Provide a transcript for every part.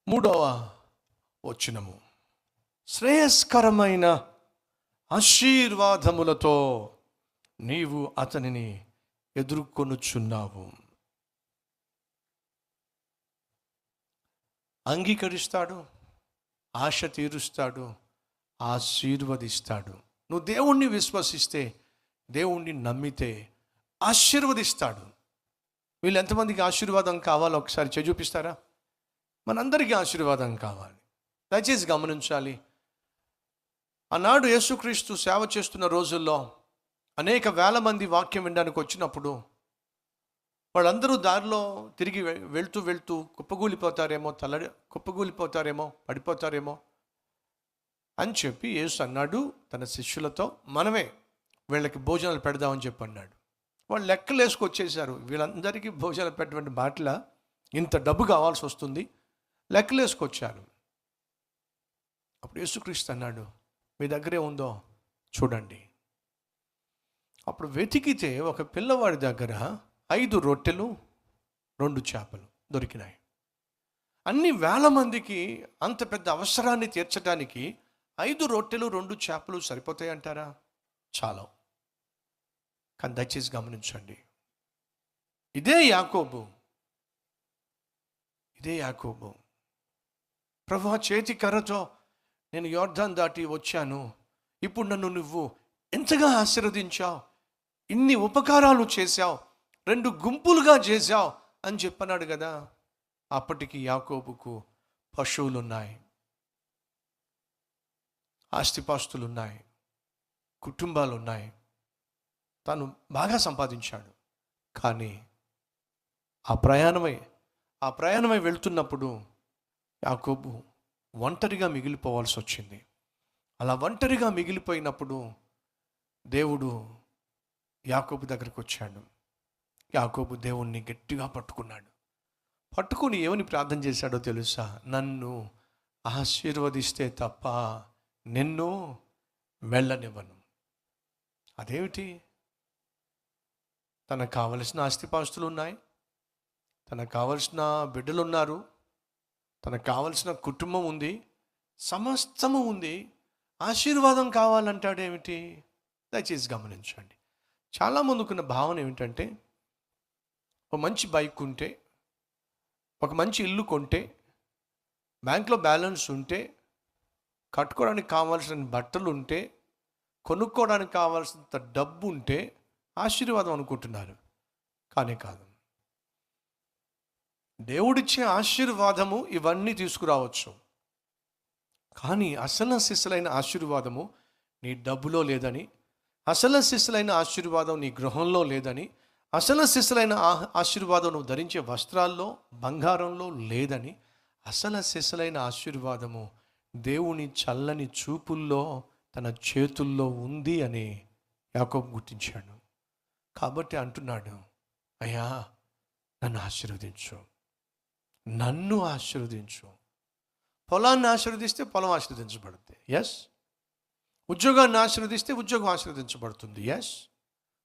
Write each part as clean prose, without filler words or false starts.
మూడవ వచనము, శ్రేయస్కరమైన ఆశీర్వాదములతో నీవు అతనిని ఎదుర్కొనుచున్నావు. అంగీకరిస్తాడు, ఆశ తీరుస్తాడు, ఆశీర్వదిస్తాడు. నువ్వు దేవుణ్ణి విశ్వసిస్తే, దేవుణ్ణి నమ్మితే ఆశీర్వదిస్తాడు. వీళ్ళు ఎంతమందికి ఆశీర్వాదం కావాలో ఒకసారి చూపిస్తారా? మనందరికీ ఆశీర్వాదం కావాలి. దయచేసి గమనించాలి. ఆనాడు యేసుక్రీస్తు సేవ చేస్తున్న రోజుల్లో అనేక వేల మంది వాక్యం వినడానికి వచ్చినప్పుడు వాళ్ళందరూ దారిలో తిరిగి వెళ్తూ కుప్పగూలిపోతారేమో పడిపోతారేమో అని చెప్పి యేసు అన్నాడు తన శిష్యులతో, మనమే వీళ్ళకి భోజనాలు పెడదామని చెప్పి అన్నాడు. వాళ్ళు లెక్కలు వేసుకొచ్చేసారు, వీళ్ళందరికీ భోజనాలు పెట్టినటువంటి బాటల ఇంత డబ్బు కావాల్సి వస్తుంది, లెక్కలు వేసుకొచ్చారు. అప్పుడు యేసుక్రీస్తు అన్నాడు, మీ దగ్గరే ఉందో చూడండి. అప్పుడు వెతికితే ఒక పిల్లవాడి దగ్గర 5 రొట్టెలు 2 చేపలు దొరికినాయి. అన్ని వేల మందికి అంత పెద్ద అవసరాన్ని తీర్చడానికి 5 రొట్టెలు 2 చేపలు సరిపోతాయి అంటారా? చాలా. కానీ దయచేసి గమనించండి, ఇదే యాకోబు ప్రభువా, చేతి కర్రతో నేను యోర్దాను దాటి వచ్చాను, ఇప్పుడు నన్ను నువ్వు ఎంతగా ఆశీర్వదించావు, ఇన్ని ఉపకారాలు చేశావు, 2 గుంపులుగా చేశావు అని చెప్పన్నాడు కదా. అప్పటికి యాకోబుకు పశువులున్నాయి, ఆస్తిపాస్తులున్నాయి, కుటుంబాలున్నాయి, తను బాగా సంపాదించాడు. కానీ ఆ ప్రయాణమై వెళ్తున్నప్పుడు యాకోబు ఒంటరిగా మిగిలిపోవాల్సి వచ్చింది. అలా ఒంటరిగా మిగిలిపోయినప్పుడు దేవుడు యాకోబు దగ్గరికి వచ్చాడు. యాకోబు దేవుణ్ణి గట్టిగా పట్టుకుని ఏమని ప్రార్థన చేశాడో తెలుసా? నన్ను ఆశీర్వదిస్తే తప్ప నిన్ను వెళ్ళనివ్వను. అదేమిటి? తనకు కావలసిన ఆస్తిపాస్తులు ఉన్నాయి, తనకు కావలసిన బిడ్డలు ఉన్నారు, తనకు కావలసిన కుటుంబం ఉంది, సమస్తము ఉంది, ఆశీర్వాదం కావాలంటాడేమిటి? దయచేసి గమనించండి. చాలామందికున్న భావన ఏమిటంటే, ఒక మంచి బైక్ ఉంటే, ఒక మంచి ఇల్లు కొంటే, బ్యాంక్లో బ్యాలెన్స్ ఉంటే, కట్టుకోవడానికి కావాల్సిన బట్టలు ఉంటే, కొనుక్కోవడానికి కావాల్సినంత డబ్బు ఉంటే ఆశీర్వాదం అనుకుంటున్నారు. కానీ కాదు. దేవుడిచ్చే ఆశీర్వాదము ఇవన్నీ తీసుకురావచ్చు, కానీ అసలు శిశులైన ఆశీర్వాదము నీ డబ్బులో లేదని, అసలు శిశులైన ఆశీర్వాదం నీ గృహంలో లేదని, అసలు శిశులైన ఆశీర్వాదం నువ్వు ధరించే వస్త్రాల్లో, బంగారంలో లేదని, అసలు శిశులైన ఆశీర్వాదము దేవుని చల్లని చూపుల్లో తన చేతుల్లో ఉంది అని యాకోబు గుర్తించాడు. కాబట్టి అంటున్నాడు, అయ్యా నన్ను ఆశీర్వదించు. పొలాన్ని ఆశీర్వదిస్తే పొలం ఆశీర్వదించబడుతుంది, ఎస్. ఉద్యోగాన్ని ఆశీర్వదిస్తే ఉద్యోగం ఆశీర్వదించబడుతుంది, ఎస్.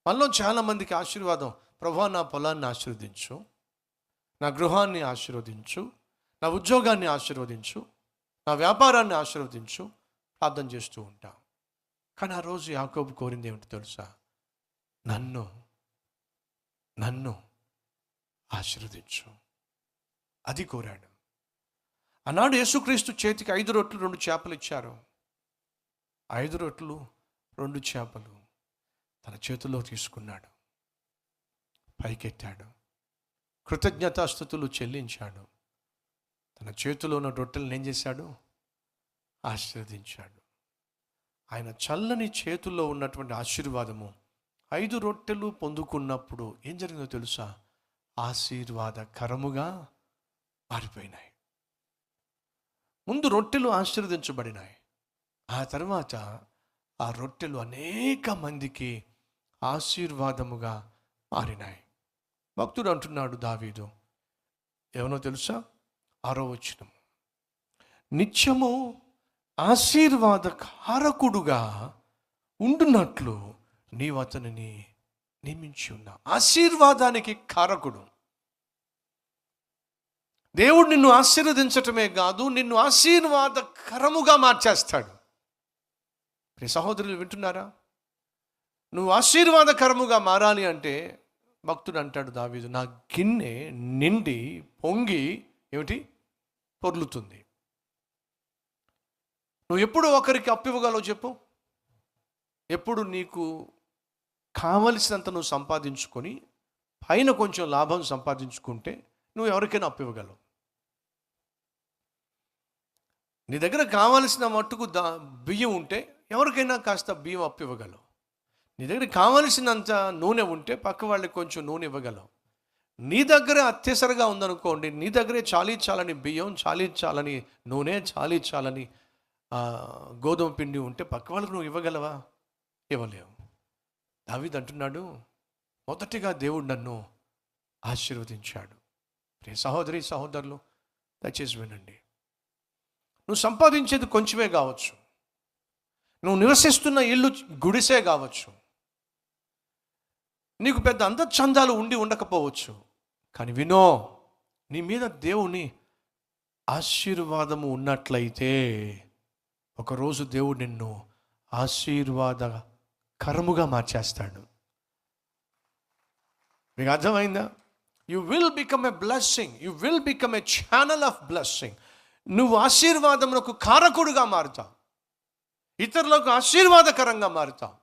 మనలో చాలామందికి ఆశీర్వాదం, ప్రభువా నా పొలాన్ని ఆశీర్వదించు, నా గృహాన్ని ఆశీర్వదించు, నా ఉద్యోగాన్ని ఆశీర్వదించు, నా వ్యాపారాన్ని ఆశీర్వదించు ప్రార్థన చేస్తూ ఉంటాం. కానీ ఆ రోజు యాకోబు కోరింది ఏమిటి తెలుసా? నన్ను ఆశీర్వదించు, అది కోరాడు. ఆనాడు యేసుక్రీస్తు చేతికి 5 రొట్టెలు 2 చేపలు ఇచ్చారు. 5 రొట్టెలు 2 చేపలు తన చేతుల్లో తీసుకున్నాడు, పైకెత్తాడు, కృతజ్ఞతాస్తుతులు చెల్లించాడు. తన చేతిలో ఉన్న రొట్టెలను ఏం చేశాడు? ఆశీర్వదించాడు. ఆయన చల్లని చేతుల్లో ఉన్నటువంటి ఆశీర్వాదము 5 రొట్టెలు పొందుకున్నప్పుడు ఏం జరిగిందో తెలుసా? ఆశీర్వాదకరముగా మారిపోయినాయి. ముందు రొట్టెలు ఆశీర్వదించబడినాయి. ఆ తర్వాత ఆ రొట్టెలు అనేక మందికి ఆశీర్వాదముగా మారినాయి. భక్తుడు అంటున్నాడు దావీదు, ఏమనో తెలుసా? 6వ వచనం, నిత్యము ఆశీర్వాద కారకుడుగా ఉండునట్లు నీవు అతనిని నియమించి ఉన్నావు. ఆశీర్వాదానికి కారకుడు దేవుడు. నిన్ను ఆశీర్వదించటమే కాదు, నిన్ను ఆశీర్వాదకరముగా మార్చేస్తాడు. ప్రియ సహోదరులు వింటున్నారా? నువ్వు ఆశీర్వాదకరముగా మారాలి అంటే భక్తుడు అంటాడు దావీదు, నా గిన్నె నిండి పొంగి ఏమిటి పొర్లుతుంది. నువ్వు ఎప్పుడు ఒకరికి అప్పు ఇవ్వగలవు చెప్పు? ఎప్పుడు నీకు కావలసినంత నువ్వు సంపాదించుకొని పైన కొంచెం లాభం సంపాదించుకుంటే నువ్వు ఎవరికైనా అప్పు ఇవ్వగలవు. నీ దగ్గర కావలసిన మట్టుకు బియ్యం ఉంటే ఎవరికైనా కాస్త బియ్యం అప్పు ఇవ్వగలవు. నీ దగ్గర కావలసినంత నూనె ఉంటే పక్క వాళ్ళకి కొంచెం నూనె ఇవ్వగలవు. నీ దగ్గర అత్యవసరంగా ఉందనుకోండి, నీ దగ్గరే చాలని బియ్యం, చాలని నూనె, చాలని గోధుమ పిండి ఉంటే పక్క వాళ్ళకు నువ్వు ఇవ్వగలవా? ఇవ్వలేవు. దావీదు అంటున్నాడు, మొదటిగా దేవుడు నన్ను ఆశీర్వదించాడు. ప్రియ సహోదరి సహోదరులు దయచేసి వినండి. నువ్వు సంపాదించేది కొంచెమే కావచ్చు, నువ్వు నివసిస్తున్న ఇల్లు గుడిసే కావచ్చు, నీకు పెద్ద అందచందాలు ఉండకపోవచ్చు, కానీ వినో, నీ మీద దేవుని ఆశీర్వాదము ఉన్నట్లయితే ఒకరోజు దేవుడు నిన్ను ఆశీర్వాదకరముగా మార్చేస్తాడు. మీకు అర్థమైందా? You will become a blessing, you will become a channel of blessing. నువ్వు ఆశీర్వాదమునకు కారకుడుగా మారుతావు, ఇతరులకు ఆశీర్వాదకరంగా మారుతావు.